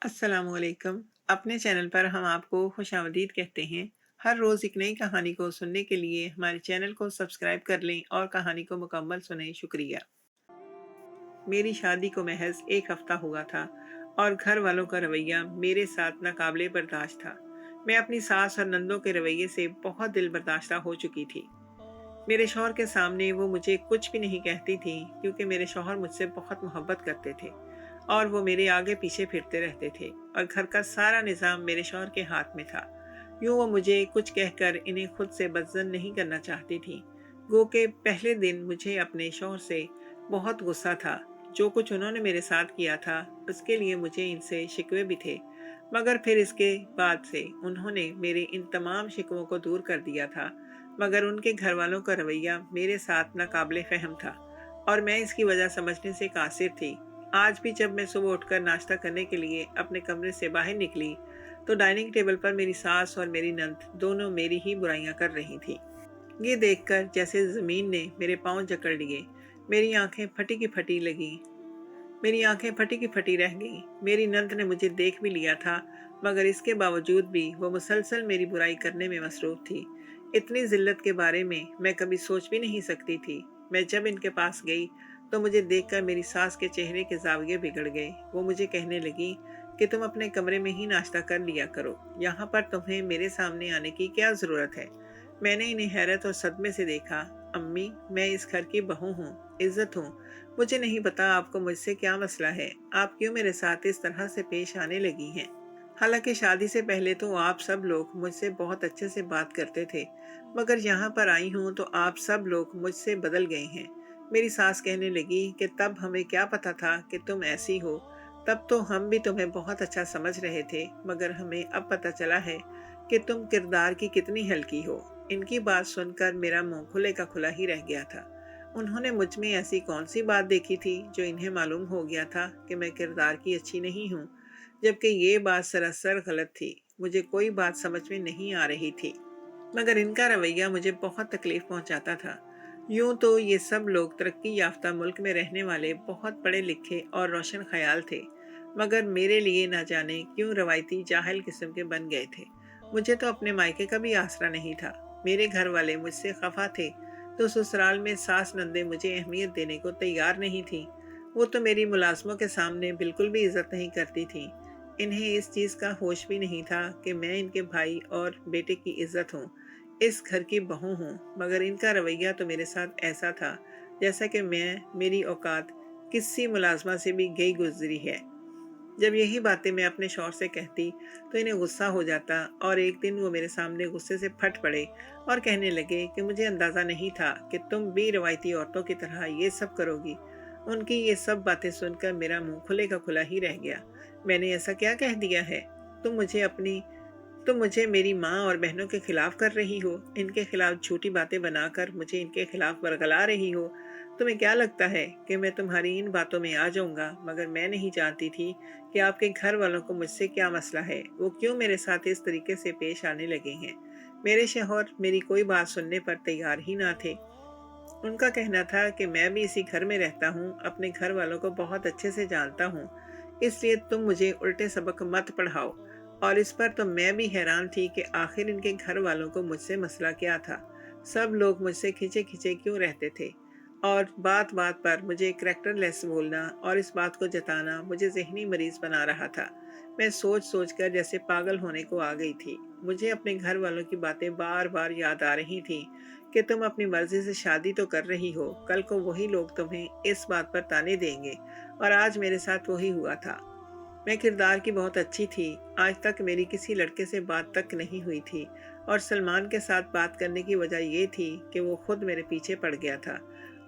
अस्सलामुअलैकुम। अपने चैनल पर हम आपको खुशामदीद कहते हैं। हर रोज़ एक नई कहानी को सुनने के लिए हमारे चैनल को सब्सक्राइब कर लें और कहानी को मुकम्मल सुनें। शुक्रिया। मेरी शादी को महज एक हफ्ता हुआ था और घर वालों का रवैया मेरे साथ नाकाबिले बर्दाश्त था। मैं अपनी सास और नंदों के रवैये से बहुत दिल बर्दाश्ता हो चुकी थी। मेरे शौहर के सामने वो मुझे कुछ भी नहीं कहती थी, क्योंकि मेरे शौहर मुझसे बहुत मोहब्बत करते थे और वो मेरे आगे पीछे फिरते रहते थे और घर का सारा निज़ाम मेरे शौहर के हाथ में था। यूँ वो मुझे कुछ कहकर इन्हें खुद से बदज़न नहीं करना चाहती थी। गो के पहले दिन मुझे अपने शौहर से बहुत गुस्सा था। जो कुछ उन्होंने मेरे साथ किया था उसके लिए मुझे इनसे शिकवे भी थे, मगर फिर इसके बाद से उन्होंने मेरे इन तमाम शिकवों को दूर कर दिया था। मगर उनके घर वालों का रवैया मेरे साथ नाकाबिले फ़हम था और मैं इसकी वजह समझने से कासिर थी। आज भी जब मैं सुबह उठकर नाश्ता करने के लिए अपने कमरे से बाहर निकली तो डाइनिंग टेबल पर मेरी सास और मेरी नंद दोनों मेरी ही बुराइयां कर रही थी। ये देखकर जैसे ज़मीन ने मेरे पांव जकड़ लिए, मेरी आंखें फटी की फटी लगी मेरी आंखें फटी की फटी रह गईं। मेरी नंद ने मुझे देख भी लिया था, मगर इसके बावजूद भी वो मुसलसल मेरी बुराई करने में मसरूफ थी। इतनी जिल्लत के बारे में मैं कभी सोच भी नहीं सकती थी। मैं जब इनके पास गई तो मुझे देखकर मेरी सास के चेहरे के जाविये बिगड़ गए। वो मुझे कहने लगी कि तुम अपने कमरे में ही नाश्ता कर लिया करो, यहाँ पर तुम्हें मेरे सामने आने की क्या ज़रूरत है। मैंने इन्हें हैरत और सदमे से देखा। अम्मी, मैं इस घर की बहू हूँ, इज्जत हूँ। मुझे नहीं पता आपको मुझसे क्या मसला है, आप क्यों मेरे साथ इस तरह से पेश आने लगी हैं। हालांकि शादी से पहले तो आप सब लोग मुझसे बहुत अच्छे से बात करते थे, मगर यहाँ पर आई हूँ तो आप सब लोग मुझसे बदल गए हैं। मेरी सास कहने लगी कि तब हमें क्या पता था कि तुम ऐसी हो। तब तो हम भी तुम्हें बहुत अच्छा समझ रहे थे, मगर हमें अब पता चला है कि तुम किरदार की कितनी हल्की हो। इनकी बात सुनकर मेरा मुंह खुले का खुला ही रह गया था। उन्होंने मुझ में ऐसी कौन सी बात देखी थी जो इन्हें मालूम हो गया था कि मैं किरदार की अच्छी नहीं हूँ, जबकि ये बात सरासर गलत थी। मुझे कोई बात समझ में नहीं आ रही थी, मगर इनका रवैया मुझे बहुत तकलीफ पहुंचाता था। यूं तो ये सब लोग तरक्की याफ्ता मुल्क में रहने वाले बहुत पढ़े लिखे और रोशन ख्याल थे, मगर मेरे लिए ना जाने क्यों रवायती जाहिल किस्म के बन गए थे। मुझे तो अपने मायके का भी आसरा नहीं था। मेरे घर वाले मुझसे खफा थे तो ससुराल में सास नंदे मुझे अहमियत देने को तैयार नहीं थी। वो तो मेरी मुलाजमों के सामने बिल्कुल भी इज्जत नहीं करती थी। इन्हें इस चीज़ का होश भी नहीं था कि मैं इनके भाई और बेटे की इज्जत हूँ, इस घर की बहू हूँ। मगर इनका रवैया तो मेरे साथ ऐसा था जैसा कि मेरी औकात किसी मुलाजमा से भी गई गुजरी है। जब यही बातें मैं अपने शौहर से कहती तो इन्हें गुस्सा हो जाता और एक दिन वो मेरे सामने गुस्से से फट पड़े और कहने लगे कि मुझे अंदाज़ा नहीं था कि तुम भी रवायती औरतों की तरह ये सब करोगी। उनकी ये सब बातें सुनकर मेरा मुंह खुले का खुला ही रह गया। मैंने ऐसा क्या कह दिया है? तुम मुझे अपनी तुम मुझे मेरी माँ और बहनों के खिलाफ कर रही हो, इनके खिलाफ झूठी बातें बनाकर मुझे इनके खिलाफ बरगला रही हो। तुम्हें क्या लगता है कि मैं तुम्हारी इन बातों में आ जाऊंगा? मगर मैं नहीं जानती थी कि आपके घर वालों को मुझसे क्या मसला है, वो क्यों मेरे साथ इस तरीके से पेश आने लगे हैं। मेरे शौहर मेरी कोई बात सुनने पर तैयार ही ना थे। उनका कहना था कि मैं भी इसी घर में रहता हूँ, अपने घर वालों को बहुत अच्छे से जानता हूँ, इसलिए तुम मुझे उल्टे सबक मत पढ़ाओ। और इस पर तो मैं भी हैरान थी कि आखिर इनके घर वालों को मुझसे मसला क्या था। सब लोग मुझसे खिंचे खिंचे क्यों रहते थे और बात बात पर मुझे करैक्टर लेस बोलना और इस बात को जताना मुझे जहनी मरीज बना रहा था। मैं सोच सोच कर जैसे पागल होने को आ गई थी। मुझे अपने घर वालों की बातें बार बार याद आ रही थी कि तुम अपनी मर्जी से शादी तो कर रही हो, कल को वही लोग तुम्हें इस बात पर ताने देंगे, और आज मेरे साथ वही हुआ था। मैं किरदार की बहुत अच्छी थी। आज तक मेरी किसी लड़के से बात तक नहीं हुई थी और सलमान के साथ बात करने की वजह ये थी कि वो खुद मेरे पीछे पड़ गया था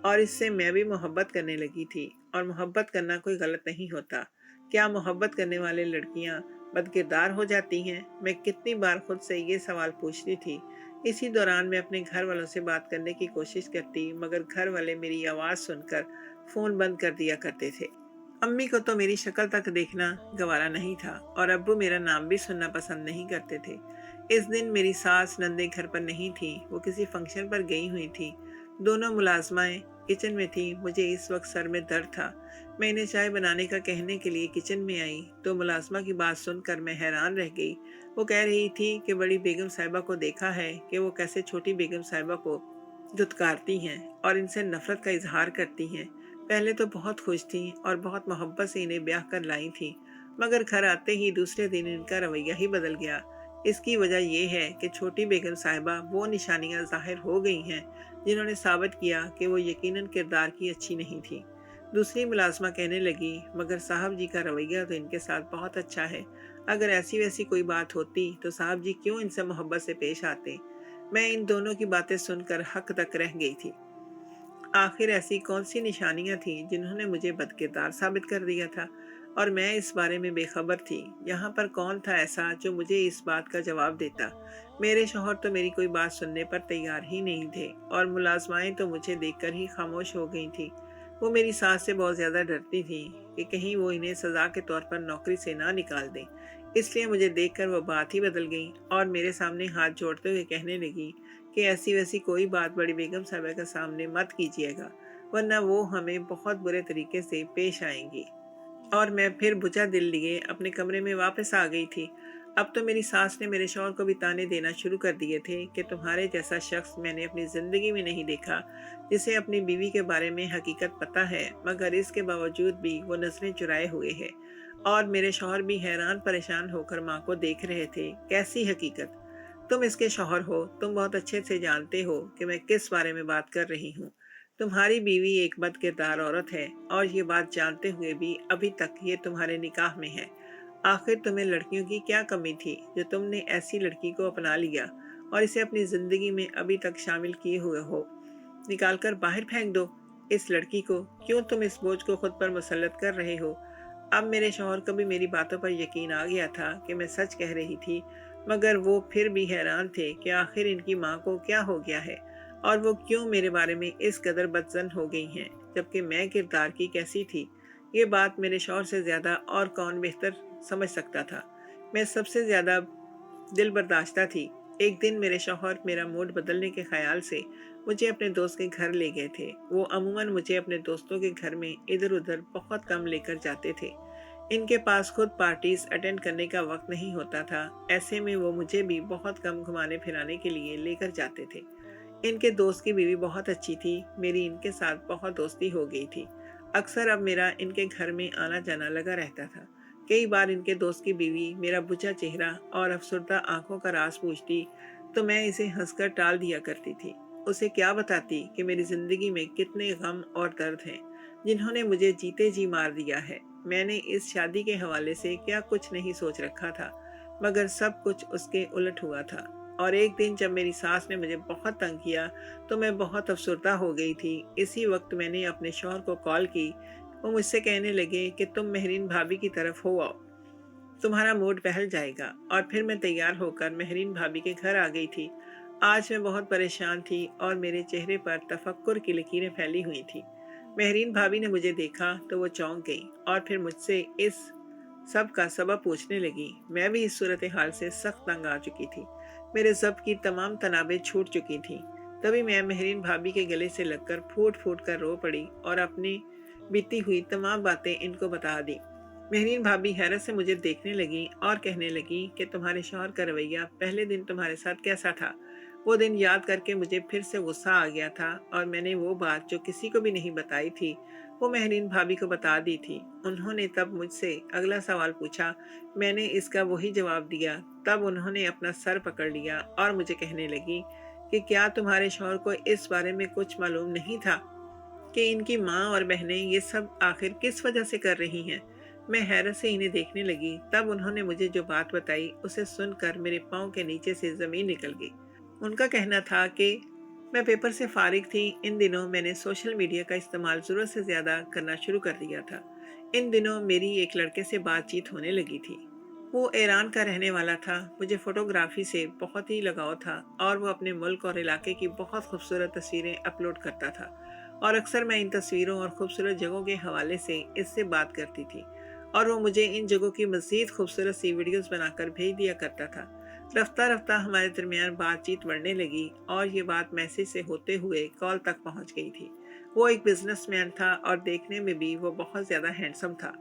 और इससे मैं भी मोहब्बत करने लगी थी। और मोहब्बत करना कोई गलत नहीं होता। क्या मोहब्बत करने वाले लड़कियां बदकिरदार हो जाती हैं? मैं कितनी बार खुद से ये सवाल पूछती थी। इसी दौरान मैं अपने घर वालों से बात करने की कोशिश करती, मगर घर वाले मेरी आवाज़ सुनकर फ़ोन बंद कर दिया करते थे। अम्मी को तो मेरी शक्ल तक देखना गवारा नहीं था और अब्बू मेरा नाम भी सुनना पसंद नहीं करते थे। इस दिन मेरी सास नंदे घर पर नहीं थी, वो किसी फंक्शन पर गई हुई थी। दोनों मुलाजमाएं किचन में थी। मुझे इस वक्त सर में दर्द था। मैं इन्हें चाय बनाने का कहने के लिए किचन में आई तो मुलाजमा की बात सुनकर मैं हैरान रह गई। वो कह रही थी कि बड़ी बेगम साहिबा को देखा है कि वो कैसे छोटी बेगम साहिबा को धुतकारती हैं और इनसे नफरत का इजहार करती हैं। पहले तो बहुत खुश थीं और बहुत मोहब्बत से इन्हें ब्याह कर लाई थीं, मगर घर आते ही दूसरे दिन इनका रवैया ही बदल गया। इसकी वजह यह है कि छोटी बेगम साहिबा वो निशानियां जाहिर हो गई हैं जिन्होंने साबित किया कि वो यकीनन किरदार की अच्छी नहीं थी। दूसरी मुलाजमा कहने लगी, मगर साहब जी का रवैया तो इनके साथ बहुत अच्छा है। अगर ऐसी वैसी कोई बात होती तो साहब जी क्यों इनसे मोहब्बत से पेश आते। मैं इन दोनों की बातें सुनकर हक तक रह गई थी। आखिर ऐसी कौन सी निशानियां थीं जिन्होंने मुझे बदकिरदार साबित कर दिया था और मैं इस बारे में बेखबर थी। यहाँ पर कौन था ऐसा जो मुझे इस बात का जवाब देता। मेरे शौहर तो मेरी कोई बात सुनने पर तैयार ही नहीं थे और मुलाजमाएं तो मुझे देखकर ही खामोश हो गई थी। वो मेरी सास से बहुत ज़्यादा डरती थी कि कहीं वो इन्हें सज़ा के तौर पर नौकरी से ना निकाल दें। इसलिए मुझे देखकर वो बात ही बदल गई और मेरे सामने हाथ जोड़ते हुए कहने लगी कि ऐसी वैसी कोई बात बड़ी बेगम साहिबा के सामने मत कीजिएगा, वरना वो हमें बहुत बुरे तरीके से पेश आएंगी। और मैं फिर बुझा दिल लिए अपने कमरे में वापस आ गई थी। अब तो मेरी सास ने मेरे शौहर को भी ताने देना शुरू कर दिए थे कि तुम्हारे जैसा शख्स मैंने अपनी ज़िंदगी में नहीं देखा, जिसे अपनी बीवी के बारे में हकीकत पता है मगर इसके बावजूद भी वो नजरें चुराए हुए है। और मेरे शौहर भी हैरान परेशान होकर माँ को देख रहे थे। कैसी हकीकत? तुम इसके शौहर हो, तुम बहुत अच्छे से जानते हो कि मैं किस बारे में बात कर रही हूँ। तुम्हारी बीवी एक बदकिरदार औरत है और ये बात जानते हुए भी अभी तक ये तुम्हारे निकाह में है। आखिर तुम्हें लड़कियों की क्या कमी थी जो तुमने ऐसी लड़की को अपना लिया और इसे अपनी जिंदगी में अभी तक शामिल किए हुए हो। निकाल कर बाहर फेंक दो इस लड़की को। क्यों तुम इस बोझ को खुद पर मुसल्लत कर रहे हो? अब मेरे शौहर को भी मेरी बातों पर यकीन आ गया था कि मैं सच कह रही थी, मगर वो फिर भी हैरान थे कि आखिर इनकी माँ को क्या हो गया है और वो क्यों मेरे बारे में इस कदर बदजन हो गई हैं, जबकि मैं किरदार की कैसी थी। ये बात मेरे शौहर से ज़्यादा और कौन बेहतर समझ सकता था। मैं सबसे ज़्यादा दिल बर्दाश्ता थी। एक दिन मेरे शौहर मेरा मूड बदलने के ख्याल से मुझे अपने दोस्त के घर ले गए थे। वो अमूमन मुझे अपने दोस्तों के घर में इधर उधर बहुत कम लेकर जाते थे। इनके पास खुद पार्टीज अटेंड करने का वक्त नहीं होता था। ऐसे में वो मुझे भी बहुत कम घुमाने फिराने के लिए लेकर जाते थे। इनके दोस्त की बीवी बहुत अच्छी थी। मेरी इनके साथ बहुत दोस्ती हो गई थी। अक्सर अब मेरा इनके घर में आना जाना लगा रहता था। कई बार इनके दोस्त की बीवी मेरा बुझा चेहरा और अफसरदा आंखों का राज पूछती तो मैं इसे हंसकर टाल दिया करती थी। उसे क्या बताती कि मेरी जिंदगी में कितने गम और दर्द हैं जिन्होंने मुझे जीते जी मार दिया है। मैंने इस शादी के हवाले से क्या कुछ नहीं सोच रखा था, मगर सब कुछ उसके उलट हुआ था। और एक दिन जब मेरी सास ने मुझे बहुत तंग किया तो मैं बहुत अफसरदा हो गई थी। इसी वक्त मैंने अपने शौहर को कॉल की। वो मुझसे कहने लगे कि तुम मेहरीन भाभी की तरफ हो आओ, तुम्हारा मूड बहल जाएगा। और फिर मैं तैयार होकर मेहरीन भाभी के घर आ गई थी। आज मैं बहुत परेशान थी और मेरे चेहरे पर तफक्कुर की लकीरें फैली हुई थी। मेहरीन भाभी ने मुझे देखा तो वो चौंक गई और फिर मुझसे इस सब का सबब पूछने लगी। मैं भी इस सूरत हाल से सख्त तंग आ चुकी थी। मेरे ज़ब्त की तमाम तनाबें छूट चुकी थीं। तभी मैं मेहरीन भाभी के गले से लगकर फूट फूट कर रो पड़ी और अपनी बीती हुई तमाम बातें इनको बता दी। मेहरीन भाभी हैरत से मुझे देखने लगी और कहने लगी कि तुम्हारे शौहर का रवैया पहले दिन तुम्हारे साथ कैसा था। वो दिन याद करके मुझे फिर से गुस्सा आ गया था और मैंने वो बात जो किसी को भी नहीं बताई थी वो मेहरीन भाभी को बता दी थी। उन्होंने तब मुझसे अगला सवाल पूछा। मैंने इसका वही जवाब दिया। तब उन्होंने अपना सर पकड़ लिया और मुझे कहने लगी कि क्या तुम्हारे शौहर को इस बारे में कुछ मालूम नहीं था कि इनकी माँ और बहनें ये सब आखिर किस वजह से कर रही हैं। मैं हैरत से इन्हें देखने लगी। तब उन्होंने मुझे जो बात बताई उसे सुनकर मेरे पाँव के नीचे से ज़मीन निकल गई। उनका कहना था कि मैं पेपर से फारिग थी। इन दिनों मैंने सोशल मीडिया का इस्तेमाल ज़रूरत से ज़्यादा करना शुरू कर दिया था। इन दिनों मेरी एक लड़के से बातचीत होने लगी थी। वो ईरान का रहने वाला था। मुझे फ़ोटोग्राफी से बहुत ही लगाव था और वो अपने मुल्क और इलाके की बहुत खूबसूरत तस्वीरें अपलोड करता था और अक्सर मैं इन तस्वीरों और खूबसूरत जगहों के हवाले से इससे बात करती थी और वो मुझे इन जगहों की मज़ीद खूबसूरत सी वीडियोस बनाकर भेज दिया करता था। रफ्ता रफ्ता हमारे दरमियान बातचीत बढ़ने लगी और ये बात मैसेज से होते हुए कॉल तक पहुंच गई थी। वो एक बिजनेसमैन था और देखने में भी वो बहुत ज़्यादा हैंडसम था।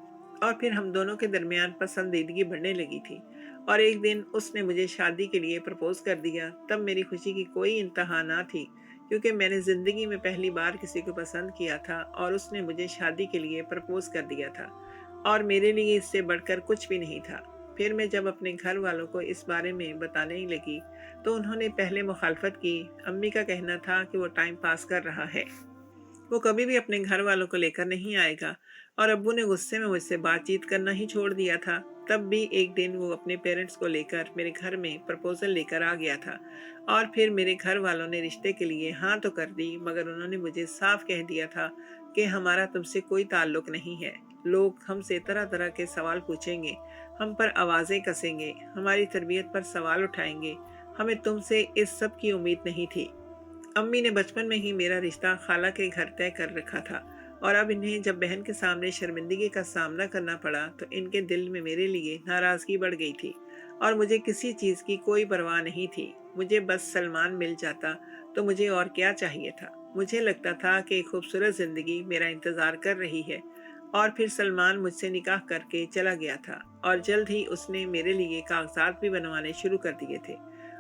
और फिर हम दोनों के दरमियान पसंदीदगी बढ़ने लगी थी और एक दिन उसने मुझे शादी के लिए प्रपोज कर दिया। तब मेरी खुशी की कोई इंतहा ना थी, क्योंकि मैंने ज़िंदगी में पहली बार किसी को पसंद किया था और उसने मुझे शादी के लिए प्रपोज कर दिया था और मेरे लिए इससे बढ़कर कुछ भी नहीं था। फिर मैं जब अपने घर वालों को इस बारे में बताने ही लगी तो उन्होंने पहले मुखालफत की। अम्मी का कहना था कि वो टाइम पास कर रहा है, वो कभी भी अपने घर वालों को लेकर नहीं आएगा, और अब्बू ने गुस्से में मुझसे बातचीत करना ही छोड़ दिया था। तब भी एक दिन वो अपने पेरेंट्स को लेकर मेरे घर में प्रपोजल लेकर आ गया था और फिर मेरे घर वालों ने रिश्ते के लिए हाँ तो कर दी, मगर उन्होंने मुझे साफ कह दिया था कि हमारा तुमसे कोई ताल्लुक नहीं है। लोग हमसे तरह तरह के सवाल पूछेंगे, हम पर आवाज़ें कसेंगे, हमारी तरबियत पर सवाल उठाएंगे। हमें तुमसे इस सब की उम्मीद नहीं थी। अम्मी ने बचपन में ही मेरा रिश्ता खाला के घर तय कर रखा था और अब इन्हें जब बहन के सामने शर्मिंदगी का सामना करना पड़ा तो इनके दिल में मेरे लिए नाराज़गी बढ़ गई थी और मुझे किसी चीज़ की कोई परवाह नहीं थी। मुझे बस सलमान मिल जाता तो मुझे और क्या चाहिए था। मुझे लगता था कि एक खूबसूरत ज़िंदगी मेरा इंतज़ार कर रही है। और फिर सलमान मुझसे निकाह करके चला गया था और जल्द ही उसने मेरे लिए कागजात भी बनवाने शुरू कर दिए थे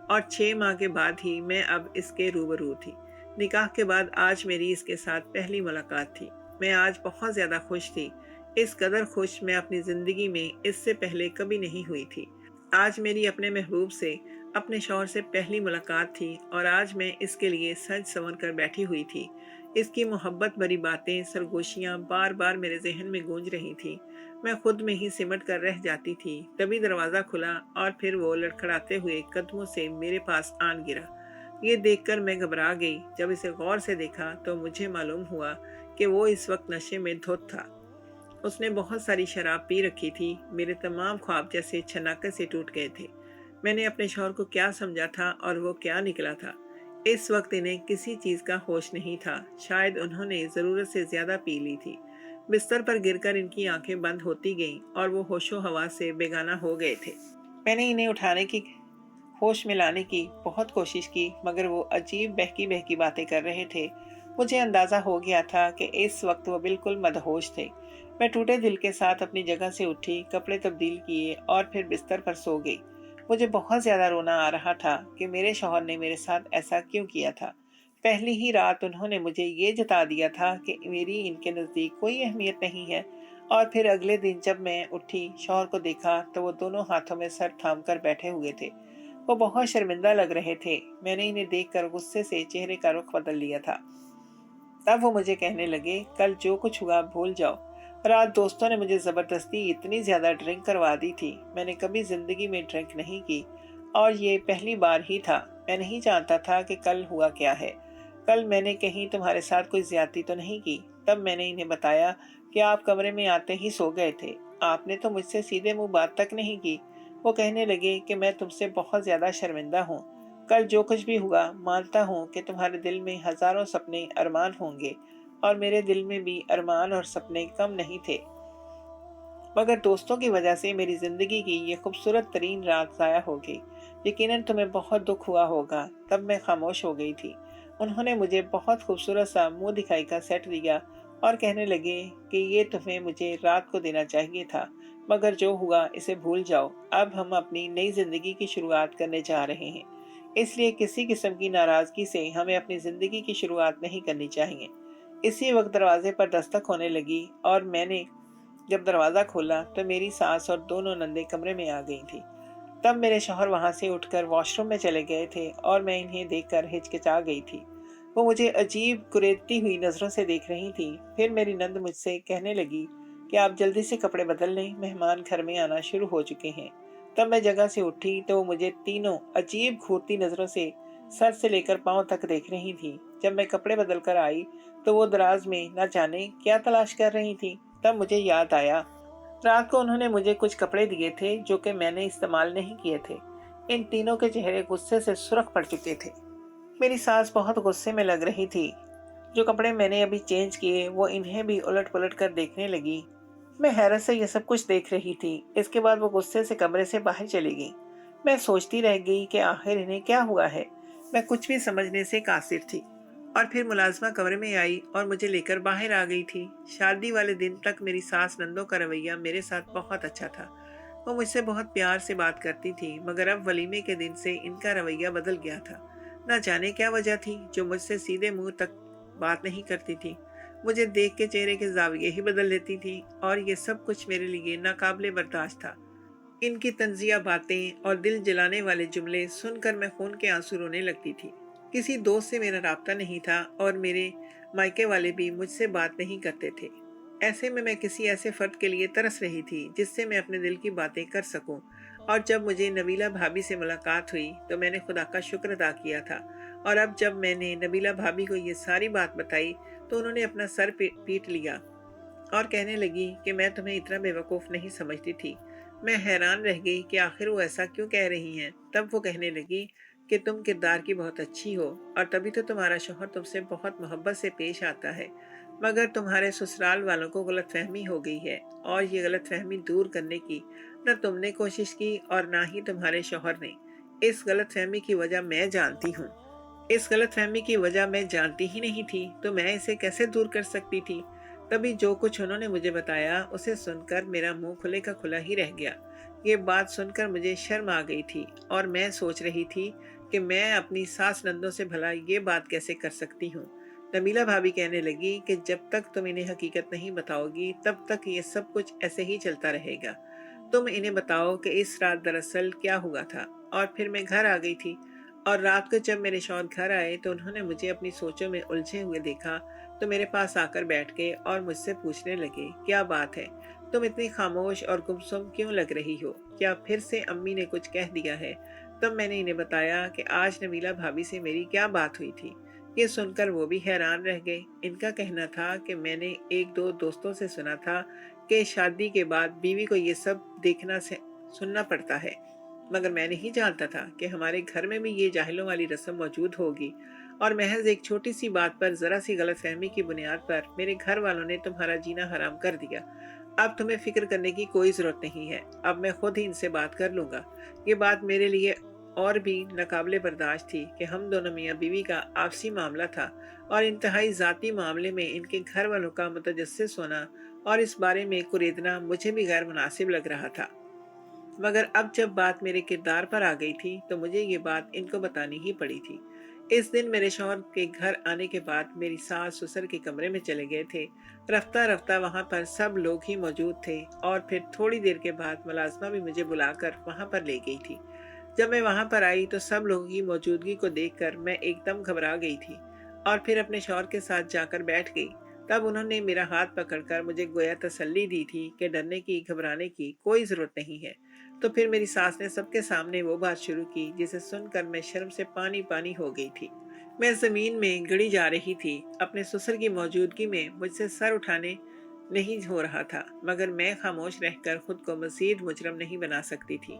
और 6 माह के बाद ही मैं अब इसके रूबरू थी। निकाह के बाद आज मेरी इसके साथ पहली मुलाकात थी। मैं आज बहुत ज़्यादा खुश थी। इस कदर खुश मैं अपनी ज़िंदगी में इससे पहले कभी नहीं हुई थी। आज मेरी अपने महबूब से, अपने शौहर से पहली मुलाकात थी और आज मैं इसके लिए सज संवर कर बैठी हुई थी। इसकी मोहब्बत भरी बातें, सरगोशियाँ बार बार मेरे जहन में गूंज रही थी। मैं खुद में ही सिमट कर रह जाती थी। तभी दरवाज़ा खुला और फिर वो लड़खड़ाते हुए कदमों से मेरे पास आन गिरा। ये देखकर मैं घबरा गई। जब इसे गौर से देखा तो मुझे मालूम हुआ कि वो इस वक्त नशे में धुत था। उसने बहुत सारी शराब पी रखी थी। मेरे तमाम ख्वाब जैसे छनाके से टूट गए थे। मैंने अपने शौहर को क्या समझा था और वो क्या निकला था। इस वक्त इन्हें किसी चीज़ का होश नहीं था। शायद उन्होंने ज़रूरत से ज़्यादा पी ली थी। बिस्तर पर गिरकर इनकी आंखें बंद होती गईं और वो होशो हवास से बेगाना हो गए थे। मैंने इन्हें उठाने की, होश में लाने की बहुत कोशिश की, मगर वो अजीब बहकी बहकी बातें कर रहे थे। मुझे अंदाज़ा हो गया था कि इस वक्त वो बिल्कुल मदहोश थे। मैं टूटे दिल के साथ अपनी जगह से उठी, कपड़े तब्दील किए और फिर बिस्तर पर सो गई। मुझे बहुत ज़्यादा रोना आ रहा था कि मेरे शौहर ने मेरे साथ ऐसा क्यों किया था। पहली ही रात उन्होंने मुझे ये जता दिया था कि मेरी इनके नज़दीक कोई अहमियत नहीं है, और फिर अगले दिन जब मैं उठी, शौहर को देखा तो वो दोनों हाथों में सर थाम कर बैठे हुए थे। वो बहुत शर्मिंदा लग रहे थे। मैंने इन्हें देखकर गुस्से से चेहरे का रुख बदल लिया था। तब वो मुझे कहने लगे, कल जो कुछ हुआ भूल जाओ। रात दोस्तों ने मुझे ज़बरदस्ती इतनी ज़्यादा ड्रिंक करवा दी थी। मैंने कभी ज़िंदगी में ड्रिंक नहीं की और ये पहली बार ही था। मैं नहीं जानता था कि कल हुआ क्या है। कल मैंने कहीं तुम्हारे साथ कोई ज्यादती तो नहीं की। तब मैंने इन्हें बताया कि आप कमरे में आते ही सो गए थे। आपने तो मुझसे सीधे मुंह बात तक नहीं की। वो कहने लगे कि मैं तुमसे बहुत ज़्यादा शर्मिंदा हूँ। कल जो कुछ भी हुआ, मानता हूँ कि तुम्हारे दिल में हजारों सपने अरमान होंगे और मेरे दिल में भी अरमान और सपने कम नहीं थे, मगर दोस्तों की वजह से मेरी जिंदगी की ये खूबसूरत तरीन रात ज़ाया हो गई। यकीनन तुम्हें बहुत दुख हुआ होगा। तब मैं खामोश हो गई थी। उन्होंने मुझे बहुत खूबसूरत सा मुंह दिखाई का सेट दिया और कहने लगे कि ये तुम्हें मुझे रात को देना चाहिए था, मगर जो हुआ इसे भूल जाओ। अब हम अपनी नई जिंदगी की शुरुआत करने जा रहे हैं, इसलिए किसी किस्म की नाराज़गी से हमें अपनी ज़िंदगी की शुरुआत नहीं करनी चाहिए। इसी वक्त दरवाजे पर दस्तक होने लगी और मैंने जब दरवाज़ा खोला तो मेरी सास और दोनों नंदे कमरे में आ गई थी। तब मेरे शौहर वहाँ से उठकर वॉशरूम में चले गए थे और मैं इन्हें देखकर हिचकिचा गई थी। वो मुझे अजीब कुरेदती हुई नज़रों से देख रही थी। फिर मेरी नंद मुझसे कहने लगी कि आप जल्दी से कपड़े बदल लें, मेहमान घर में आना शुरू हो चुके हैं। तब मैं जगह से उठी तो वो मुझे तीनों अजीब घूरती नज़रों से सर से लेकर पाँव तक देख रही थी। जब मैं कपड़े बदल कर आई तो वो दराज में न जाने क्या तलाश कर रही थी। तब मुझे याद आया, रात को उन्होंने मुझे कुछ कपड़े दिए थे जो कि मैंने इस्तेमाल नहीं किए थे। इन तीनों के चेहरे गुस्से से सुर्ख पड़ चुके थे। मेरी सास बहुत गुस्से में लग रही थी। जो कपड़े मैंने अभी चेंज किए वो इन्हें भी उलट पुलट कर देखने लगी। मैं हैरत से ये सब कुछ देख रही थी। इसके बाद वो गुस्से से कमरे से बाहर चली गई। मैं सोचती रह गई कि आखिर इन्हें क्या हुआ है। मैं कुछ भी समझने से कासिर थी। और फिर मुलाजमा कमरे में आई और मुझे लेकर बाहर आ गई थी। शादी वाले दिन तक मेरी सास नंदों का रवैया मेरे साथ बहुत अच्छा था। वो मुझसे बहुत प्यार से बात करती थी, मगर अब वलीमे के दिन से इनका रवैया बदल गया था। न जाने क्या वजह थी जो मुझसे सीधे मुंह तक बात नहीं करती थी। मुझे देख के चेहरे के जाविये ही बदल लेती थी और ये सब कुछ मेरे लिए नाकाबिले बर्दाश्त था। इनकी तंजिया बातें और दिल जलाने वाले जुमले सुनकर मैं खून के आंसू रोने लगती थी। किसी दोस्त से मेरा राब्ता नहीं था और मेरे मायके वाले भी मुझसे बात नहीं करते थे। ऐसे में मैं किसी ऐसे फर्द के लिए तरस रही थी जिससे मैं अपने दिल की बातें कर सकूं। और जब मुझे नबीला भाभी से मुलाकात हुई तो मैंने खुदा का शुक्र अदा किया था। और अब जब मैंने नबीला भाभी को ये सारी बात बताई तो उन्होंने अपना सर पीट लिया और कहने लगी कि मैं तुम्हें इतना बेवकूफ़ नहीं समझती थी। मैं हैरान रह गई कि आखिर वो ऐसा क्यों कह रही हैं। तब वो कहने लगी कि तुम किरदार की बहुत अच्छी हो और तभी तो तुम्हारा शौहर तुमसे बहुत मोहब्बत से पेश आता है, मगर तुम्हारे ससुराल वालों को गलतफहमी हो गई है और ये गलतफहमी दूर करने की न तुमने कोशिश की और ना ही तुम्हारे शौहर ने। इस गलतफहमी की वजह मैं जानती हूँ। इस गलतफहमी की वजह मैं जानती ही नहीं थी तो मैं इसे कैसे दूर कर सकती थी। तभी जो कुछ उन्होंने मुझे बताया उसे सुनकर मेरा मुंह खुले का खुला ही रह गया। ये बात सुनकर मुझे शर्म आ गई थी और मैं सोच रही थी कि मैं अपनी सास नंदों से भला ये बात कैसे कर सकती हूँ। नमीला भाभी कहने लगी कि जब तक तुम इन्हें हकीकत नहीं बताओगी तब तक ये सब कुछ ऐसे ही चलता रहेगा। तुम इन्हें बताओ कि इस रात दरअसल क्या हुआ था। और फिर मैं घर आ गई थी और रात को जब मेरे शौहर घर आए तो उन्होंने मुझे अपनी सोचों में उलझे हुए देखा तो मेरे पास आकर बैठ गए और मुझसे पूछने लगे, क्या बात है, तुम इतनी खामोश और गुमसुम क्यों लग रही हो? क्या फिर से अम्मी ने कुछ कह दिया है? तब मैंने इन्हें बताया कि आज नबीला भाभी से मेरी क्या बात हुई थी। ये सुनकर वो भी हैरान रह गए। इनका कहना था कि मैंने एक दो दोस्तों से सुना था कि शादी के बाद बीवी को ये सब देखना से सुनना पड़ता है, मगर मैं नहीं जानता था कि हमारे घर में भी ये जाहिलों वाली रस्म मौजूद होगी और महज एक छोटी सी बात पर जरा सी गलतफहमी की बुनियाद पर मेरे घर वालों ने तुम्हारा जीना हराम कर दिया। अब तुम्हें फिक्र करने की कोई जरूरत नहीं है। अब मैं खुद ही इनसे बात कर लूंगा। ये बात मेरे लिए और भी नाकाबिले बर्दाश्त थी कि हम दोनों मियाँ बीवी का आपसी मामला था और इंतहाई ज़ाती मामले में इनके घर वालों का मुतजस्सिस होना और इस बारे में कुरेदना मुझे भी गैर मुनासिब लग रहा था। मगर अब जब बात मेरे किरदार पर आ गई थी तो मुझे ये बात इनको बतानी ही पड़ी थी। इस दिन मेरे शौहर के घर आने के बाद मेरी सास ससुर के कमरे में चले गए थे। रफ्ता रफ्ता वहाँ पर सब लोग ही मौजूद थे और फिर थोड़ी देर के बाद मुलाजमा भी मुझे बुलाकर वहाँ पर ले गई थी। जब मैं वहाँ पर आई तो सब लोगों की मौजूदगी को देखकर मैं एकदम घबरा गई थी और फिर अपने शौहर के साथ जाकर बैठ गई। तब उन्होंने मेरा हाथ पकड़कर मुझे गोया तसल्ली दी थी कि डरने की घबराने की कोई ज़रूरत नहीं है। तो फिर मेरी सास ने सबके सामने वो बात शुरू की जिसे सुनकर मैं शर्म से पानी पानी हो गई थी। मैं ज़मीन में गड़ी जा रही थी। अपने ससुर की मौजूदगी में मुझसे सर उठाने नहीं हो रहा था, मगर मैं खामोश रहकर खुद को मज़ीद मुजरम नहीं बना सकती थी।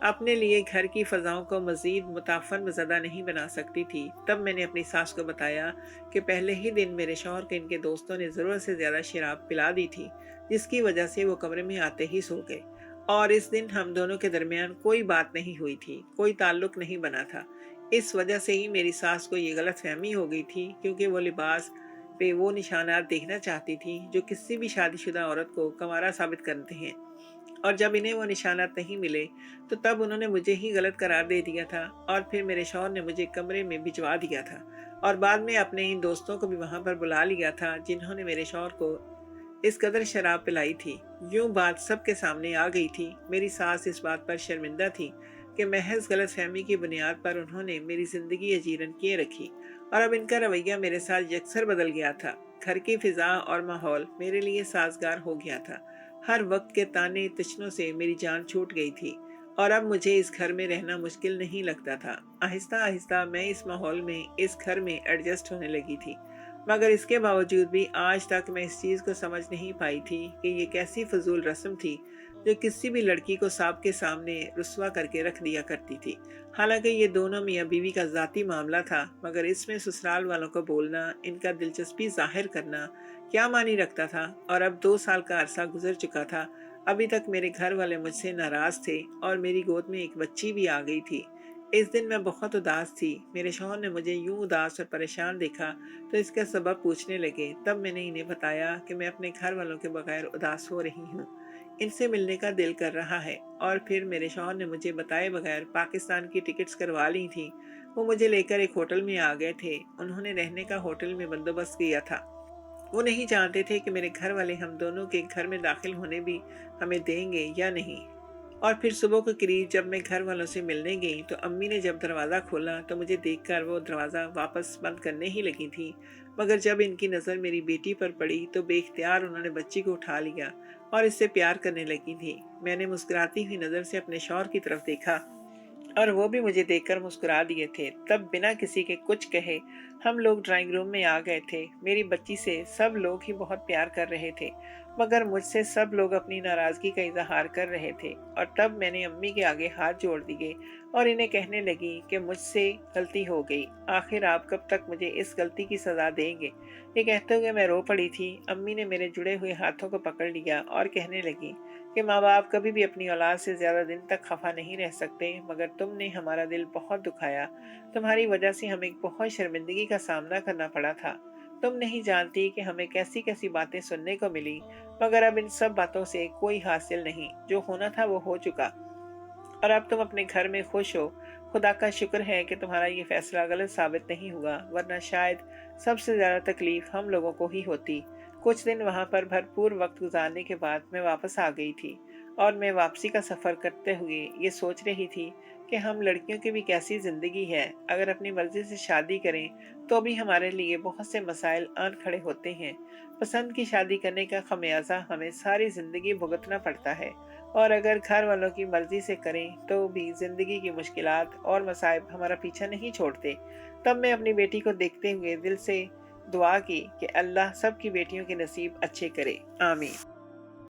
अपने लिए घर की फ़ज़ाओं को मज़ीद मुताफ़न ज़दा नहीं बना सकती थी। तब मैंने अपनी सास को बताया कि पहले ही दिन मेरे शौहर को इनके दोस्तों ने ज़रूरत से ज़्यादा शराब पिला दी थी, जिसकी वजह से वो कमरे में आते ही सो गए। और इस दिन हम दोनों के दरमियान कोई बात नहीं हुई थी, कोई ताल्लुक नहीं बना था। इस वजह से ही मेरी सास को ये गलतफहमी हो गई थी, क्योंकि वो लिबास पे वो निशानात देखना चाहती थी जो किसी भी शादीशुदा औरत को कंवारा साबित करते हैं। और जब इन्हें वो निशानात नहीं मिले तो तब उन्होंने मुझे ही गलत करार दे दिया था और फिर मेरे शौहर ने मुझे कमरे में भिजवा दिया था और बाद में अपने इन दोस्तों को भी वहाँ पर बुला लिया था जिन्होंने मेरे शौहर को इस कदर शराब पिलाई थी। यूं बात सबके सामने आ गई थी। मेरी सास इस बात पर शर्मिंदा थी कि महज गलतफहमी की बुनियाद पर उन्होंने मेरी जिंदगी अजीरन किए रखी और अब इनका रवैया मेरे साथ यकसर बदल गया था। घर की फिजा और माहौल मेरे लिए साजगार हो गया था। हर वक्त के ताने तशनों से मेरी जान छूट गई थी और अब मुझे इस घर में रहना मुश्किल नहीं लगता था। आहिस्ता आहिस्ता मैं इस माहौल में, इस घर में एडजस्ट होने लगी थी, मगर इसके बावजूद भी आज तक मैं इस चीज़ को समझ नहीं पाई थी कि ये कैसी फजूल रस्म थी जो किसी भी लड़की को सांप के सामने रुस्वा करके रख दिया करती थी। हालांकि ये दोनों मियाँ बीवी का ज़ाती मामला था, मगर इसमें ससुराल वालों को बोलना, इनका दिलचस्पी जाहिर करना क्या मानी रखता था। और अब 2 साल का अरसा गुजर चुका था। अभी तक मेरे घर वाले मुझसे नाराज़ थे और मेरी गोद में एक बच्ची भी आ गई थी। इस दिन मैं बहुत उदास थी। मेरे शौहर ने मुझे यूं उदास और परेशान देखा तो इसका सबब पूछने लगे। तब मैंने इन्हें बताया कि मैं अपने घर वालों के बगैर उदास हो रही हूँ, इनसे मिलने का दिल कर रहा है। और फिर मेरे शौहर ने मुझे बताए बगैर पाकिस्तान की टिकट्स करवा ली थी। वो मुझे लेकर एक होटल में आ गए थे। उन्होंने रहने का होटल में बंदोबस्त किया था। वो नहीं जानते थे कि मेरे घर वाले हम दोनों के घर में दाखिल होने भी हमें देंगे या नहीं। और फिर सुबह के करीब जब मैं घर वालों से मिलने गई तो अम्मी ने जब दरवाज़ा खोला तो मुझे देखकर वो दरवाज़ा वापस बंद करने ही लगी थी। मगर जब इनकी नज़र मेरी बेटी पर पड़ी तो बेख्तियार उन्होंने बच्ची को उठा लिया और इससे प्यार करने लगी थी। मैंने मुस्कुराती हुई नज़र से अपने शौहर की तरफ देखा और वो भी मुझे देखकर मुस्कुरा दिए थे। तब बिना किसी के कुछ कहे हम लोग ड्राइंग रूम में आ गए थे। मेरी बच्ची से सब लोग ही बहुत प्यार कर रहे थे, मगर मुझसे सब लोग अपनी नाराज़गी का इजहार कर रहे थे। और तब मैंने अम्मी के आगे हाथ जोड़ दिए और इन्हें कहने लगी कि मुझसे गलती हो गई, आखिर आप कब तक मुझे इस गलती की सज़ा देंगे। ये कहते हुए मैं रो पड़ी थी। अम्मी ने मेरे जुड़े हुए हाथों को पकड़ लिया और कहने लगी कि माँ बाप कभी भी अपनी औलाद से ज़्यादा दिन तक खफा नहीं रह सकते, मगर तुमने हमारा दिल बहुत दुखाया। तुम्हारी वजह से हमें बहुत शर्मिंदगी का सामना करना पड़ा था। तुम नहीं जानती कि हमें कैसी कैसी बातें सुनने को मिली, मगर अब इन सब बातों से कोई हासिल नहीं। जो होना था वो हो चुका और अब तुम अपने घर में खुश हो। खुदा का शुक्र है कि तुम्हारा ये फैसला गलत साबित नहीं हुआ, वरना शायद सबसे ज़्यादा तकलीफ हम लोगों को ही होती। कुछ दिन वहाँ पर भरपूर वक्त गुजारने के बाद मैं वापस आ गई थी और मैं वापसी का सफ़र करते हुए ये सोच रही थी कि हम लड़कियों की भी कैसी ज़िंदगी है। अगर अपनी मर्ज़ी से शादी करें तो भी हमारे लिए बहुत से मसाइल आन खड़े होते हैं। पसंद की शादी करने का खमियाजा हमें सारी ज़िंदगी भुगतना पड़ता है, और अगर घर वालों की मर्जी से करें तो भी जिंदगी की मुश्किलात और मसाइब हमारा पीछा नहीं छोड़ते। तब मैं अपनी बेटी को देखते हुए दिल से दुआ की कि अल्लाह सबकी बेटियों के नसीब अच्छे करे। आमीन।